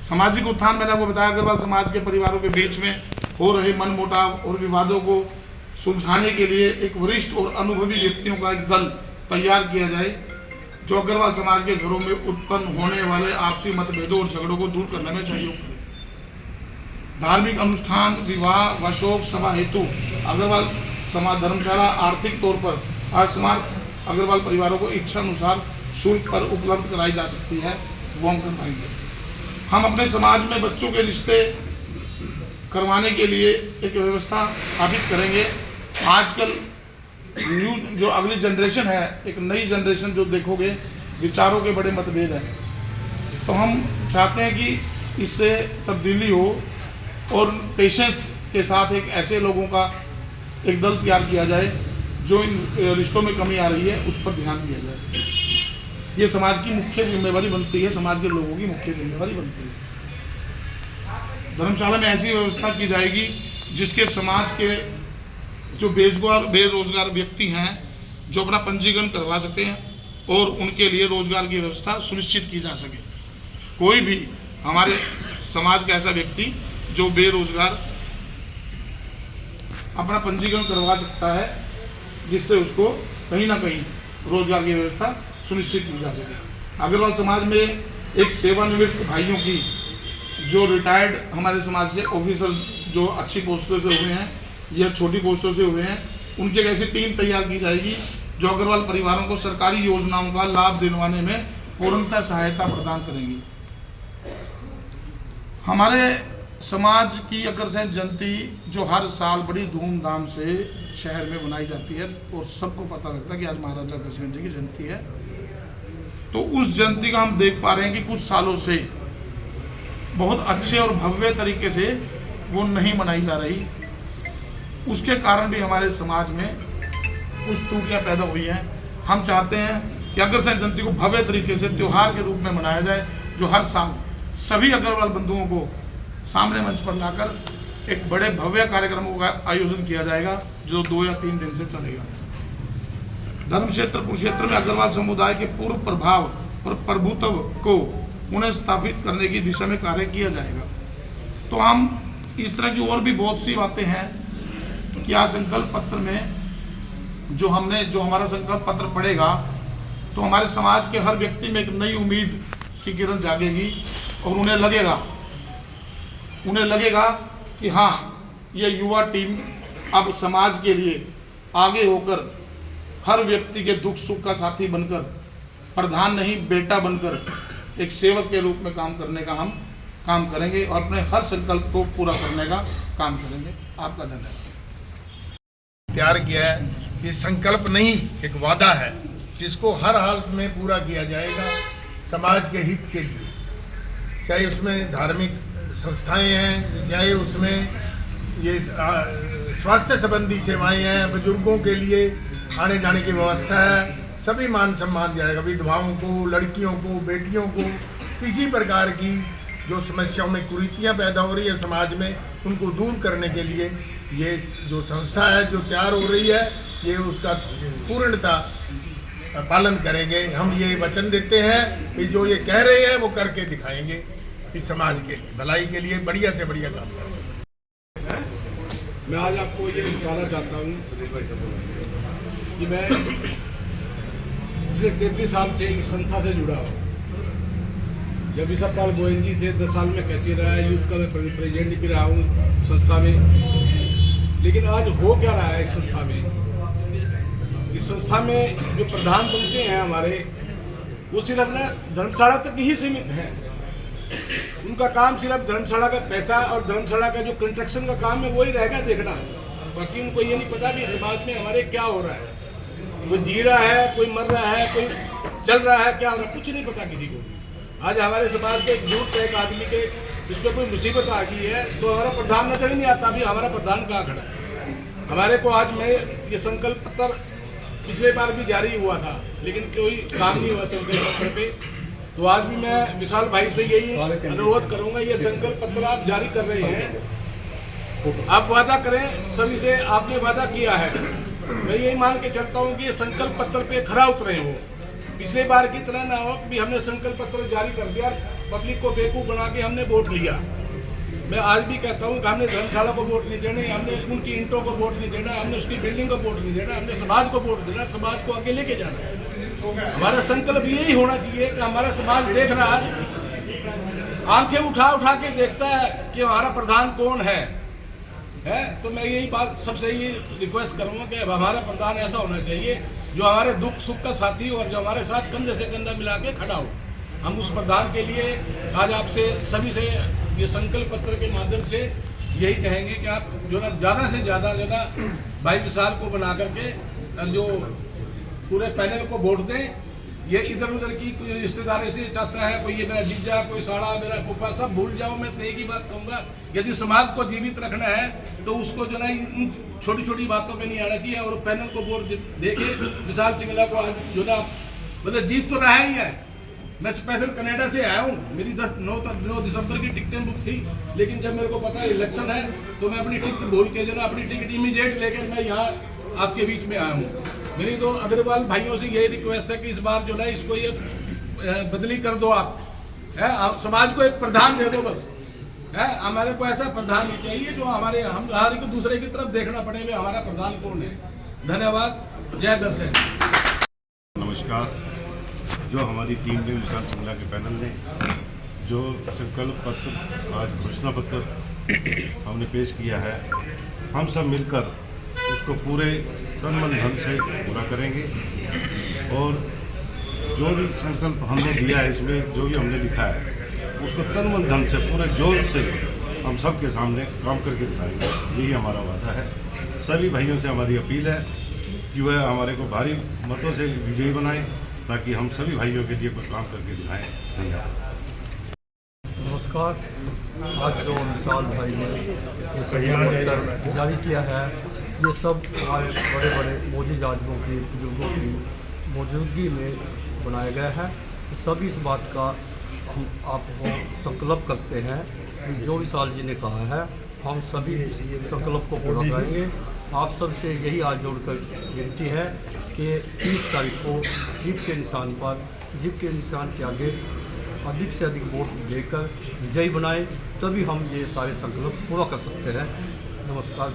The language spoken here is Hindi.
सामाजिक उत्थान मैंने आपको बताया, अग्रवाल समाज के परिवारों के बीच में हो रहे मनमुटाव और विवादों को सुलझाने के लिए एक वरिष्ठ और अनुभवी व्यक्तियों का एक दल तैयार किया जाए, जो अग्रवाल समाज के घरों में उत्पन्न होने वाले आपसी मतभेदों और झगड़ों को दूर करने में सहयोग करे। धार्मिक अनुष्ठान, विवाह व शोक सभा हेतु अग्रवाल समाज धर्मशाला आर्थिक तौर पर असमर्थ अग्रवाल परिवारों को इच्छा अनुसार शुल्क पर उपलब्ध कराई जा सकती है, वो हम करवाएंगे। हम अपने समाज में बच्चों के रिश्ते करवाने के लिए एक व्यवस्था स्थापित करेंगे। आजकल न्यू जो अगली जनरेशन है, एक नई जनरेशन जो देखोगे, विचारों के बड़े मतभेद हैं, तो हम चाहते हैं कि इससे तब्दीली हो और पेशेंस के साथ एक ऐसे लोगों का एक दल तैयार किया जाए जो इन रिश्तों में कमी आ रही है उस पर ध्यान दिया जाए। ये समाज की मुख्य जिम्मेवारी बनती है, समाज के लोगों की मुख्य जिम्मेवारी बनती है। धर्मशाला में ऐसी व्यवस्था की जाएगी जिसके समाज के जो बेरोजगार व्यक्ति हैं, जो अपना पंजीकरण करवा सकते हैं और उनके लिए रोजगार की व्यवस्था सुनिश्चित की जा सके। कोई भी हमारे समाज का ऐसा व्यक्ति जो बेरोजगार अपना पंजीकरण करवा सकता है, जिससे उसको कहीं ना कहीं रोजगार की व्यवस्था सुनिश्चित की जा सके। अग्रवाल समाज में एक सेवानिवृत्त भाइयों की, जो रिटायर्ड हमारे समाज से ऑफिसर्स जो अच्छी पोस्टों से हुए हैं या छोटी पोस्टों से हुए हैं, उनकी एक ऐसी टीम तैयार की जाएगी जो अग्रवाल परिवारों को सरकारी योजनाओं का लाभ दिलवाने में पूर्णतः सहायता प्रदान करेंगी। हमारे समाज की अग्रसेन जयंती जो हर साल बड़ी धूमधाम से शहर में मनाई जाती है और सबको पता लगता है कि आज महाराजा अग्रसेन जी की जयंती है, तो उस जयंती का हम देख पा रहे हैं कि कुछ सालों से बहुत अच्छे और भव्य तरीके से वो नहीं मनाई जा रही। उसके कारण भी हमारे समाज में कुछ त्रुटियां पैदा हुई हैं। हम चाहते हैं कि अग्रसेन जयंती को भव्य तरीके से त्योहार के रूप में मनाया जाए, जो हर साल सभी अग्रवाल बंधुओं को सामने मंच पर लाकर एक बड़े भव्य कार्यक्रमों का आयोजन किया जाएगा, जो 2 या 3 दिन से चलेगा। धर्म क्षेत्र कुरुक्षेत्र में अग्रवाल समुदाय के पूर्व प्रभाव और प्रभुत्व को उन्हें स्थापित करने की दिशा में कार्य किया जाएगा। तो हम इस तरह की और भी बहुत सी बातें हैं कि आज संकल्प पत्र में जो हमारा संकल्प पत्र पड़ेगा, तो हमारे समाज के हर व्यक्ति में एक नई उम्मीद की किरण जागेगी और उन्हें लगेगा कि हाँ, ये युवा टीम अब समाज के लिए आगे होकर हर व्यक्ति के दुख सुख का साथी बनकर, प्रधान नहीं बेटा बनकर एक सेवक के रूप में काम करने का हम काम करेंगे और अपने हर संकल्प को पूरा करने का काम करेंगे। आपका धन्यवाद। तैयार किया है, ये संकल्प नहीं एक वादा है जिसको हर हालत में पूरा किया जाएगा समाज के हित के लिए। चाहे उसमें धार्मिक संस्थाएं हैं, चाहे उसमें ये स्वास्थ्य संबंधी सेवाएं हैं, बुजुर्गों के लिए आने जाने की व्यवस्था है, सभी मान सम्मान जाएगा। विधवाओं को, लड़कियों को, बेटियों को, किसी प्रकार की जो समस्याओं में कुरीतियां पैदा हो रही है समाज में, उनको दूर करने के लिए ये जो संस्था है जो तैयार हो रही है, ये उसका पूर्णता पालन करेंगे। हम ये वचन देते हैं कि जो ये कह रहे हैं वो करके दिखाएंगे, इस समाज के लिए भलाई के लिए बढ़िया से बढ़िया काम करेंगे। मैं आज आपको ये बताना चाहता हूँ कि मैं पिछले 33 साल से इस संस्था से जुड़ा हूँ। जब ईश्वरपाल गोयल जी थे, 10 साल में कैसे रहा है, यूथ का मैं प्रेसिडेंट भी रहा हूँ संस्था में। लेकिन आज हो क्या रहा है इस संस्था में? इस संस्था में जो प्रधान बनते हैं हमारे, वो सिर्फ अपना धर्मशाला तक ही सीमित है। उनका काम सिर्फ धर्मशाला का पैसा और धर्मशाला का जो कंस्ट्रक्शन का काम है वही रहेगा देखना। बाकी उनको ये नहीं पता भी समाज में हमारे क्या हो रहा है, कोई जी रहा है, कोई मर रहा है, कोई चल रहा है, क्या हो रहा है, कुछ नहीं पता किसी को। आज हमारे समाज के झूठ एक आदमी के इस पर कोई मुसीबत आ गई है तो हमारा प्रधान नजर ही नहीं आता भी हमारा प्रधान कहाँ खड़ा है। हमारे को आज में ये संकल्प पत्र पिछले बार भी जारी हुआ था, लेकिन कोई काम नहीं हुआ संकल्प पत्र पे। तो आज भी मैं विशाल भाई से यही अनुरोध करूंगा, ये संकल्प पत्र आप जारी कर रहे हैं, आप वादा करें सभी से, आपने वादा किया है। मैं यही मान के चलता हूँ कि ये संकल्प पत्र पे खरा उतरे हो, पिछले बार की तरह ना हो कि हमने संकल्प पत्र जारी कर दिया, पब्लिक को बेवकूफ़ बना के हमने वोट लिया। मैं आज भी कहता हूँ कि हमने धर्मशाला को वोट नहीं देना, हमने उनकी ईंटों को वोट नहीं देना, हमने उसकी बिल्डिंग को वोट नहीं देना, हमने समाज को वोट देना, समाज को आगे लेके जाना है। हमारा संकल्प यही होना चाहिए कि हमारा समाज देख रहा है, आंखें उठा उठा के देखता है कि हमारा प्रधान कौन है। तो मैं यही बात सबसे ही रिक्वेस्ट करूंगा कि हमारा प्रधान ऐसा होना चाहिए जो हमारे दुख सुख का साथी हो और जो हमारे साथ कंधे से कंधा मिला के खड़ा हो। हम उस प्रधान के लिए आज आपसे सभी से ये संकल्प पत्र के माध्यम से यही कहेंगे कि आप जो ना ज़्यादा से ज़्यादा जो ना भाई विशाल को बना करके जो पूरे पैनल को वोट दें। ये इधर उधर की कोई रिश्तेदारी से चाहता है, कोई ये मेरा जीजा, कोई साड़ा, मेरा फूफा, सब भूल जाओ। मैं तो एक ही बात कहूँगा, यदि समाज को जीवित रखना है तो उसको जो ना इन छोटी छोटी बातों पे नहीं आना चाहिए। और पैनल को वोट दे के विशाल सिंगला को जो ना मतलब जीत तो रहा ही है। मैं स्पेशल कनाडा से आया हूँ, मेरी 9 दिसंबर की टिकटें बुक थी, लेकिन जब मेरे को पता इलेक्शन है तो मैं अपनी टिकट भूल के जो ना अपनी टिकट इमीडिएट लेकर मैं यहाँ आपके बीच में आया हूँ। मेरी तो अग्रवाल भाइयों से यही रिक्वेस्ट है कि इस बार जो ना इसको ये बदली कर दो आप, समाज को एक प्रधान दे दो बस। हमारे को ऐसा प्रधान नहीं चाहिए जो हमारे हम हर एक दूसरे की तरफ देखना पड़े हुए हमारा प्रधान कौन है। धन्यवाद, जय दर्शन। नमस्कार। जो हमारी टीम ने विशाल सिंगला के पैनल ने जो संकल्प पत्र आज घोषणा पत्र हमने पेश किया है, हम सब मिलकर उसको पूरे तन मन धन से पूरा करेंगे। और जो भी संकल्प हमने दिया है, इसमें जो भी हमने लिखा है उसको तन मन धन से पूरे जोर से हम सब के सामने काम करके दिखाएंगे। यही हमारा वादा है। सभी भाइयों से हमारी अपील है कि वह हमारे को भारी मतों से विजयी बनाएं ताकि हम सभी भाइयों के लिए कुछ काम करके दिखाएं। धन्यवाद। नमस्कार। आज जो विशाल भाई ने ये संकल्प पत्र जारी किया है, ये सब हमारे बड़े बड़े मौजूद आदमियों की बुजुर्गों की मौजूदगी में बनाया गया है। सभी इस बात का हम आपको संकल्प करते हैं कि जो विशाल जी ने कहा है हम सभी इस संकल्प को पूरा करेंगे। आप सब से यही आज जोड़कर विनती है कि 30 तारीख को जीप के निशान पर, जीप के निशान के आगे अधिक से अधिक वोट देकर विजयी बनाएं, तभी हम ये सारे संकल्प पूरा कर सकते हैं। नमस्कार।